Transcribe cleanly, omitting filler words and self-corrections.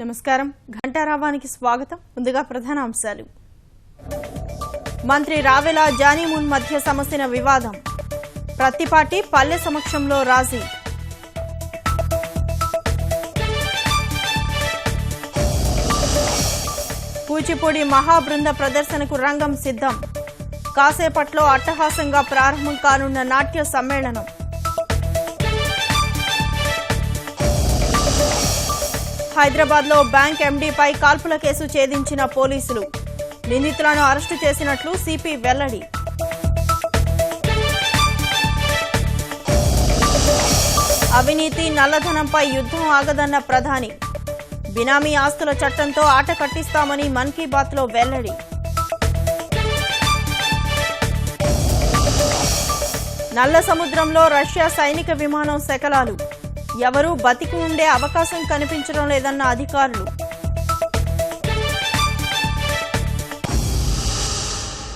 నమస్కారం ఘంటారావానికి స్వాగతం. ముందుగా ప్రధాన అంశాలు. మంత్రి రావెల జానీమున్ మధ్య సమస్యన వివాదం. ప్రతిపాటి పల్లె సమక్షంలో రాజీ. కూచిపూడి మహాబృంద ప్రదర్శనకు రంగం సిద్ధం. కాసేపట్లో అట్టహాసంగా ప్రారంభం కానున్న నాట్య సమ్మేళనం. హైదరాబాద్లో బ్యాంక్ ఎండీపై కాల్పుల కేసు ఛేదించిన పోలీసులు. నిందితులను అరెస్టు చేసినట్లు సిపి వెల్లడి. అవినీతి నల్లధనంపై యుద్ధం ఆగదన్న ప్రధాని. బినామీ ఆస్తుల చట్టంతో ఆట కట్టిస్తామని మన్ కీ బాత్లో వెల్లడి. నల్ల సముద్రంలో రష్యా సైనిక విమానం శకలాలు. ఎవరూ బతికి ఉండే అవకాశం కనిపించడం లేదన్న అధికారులు.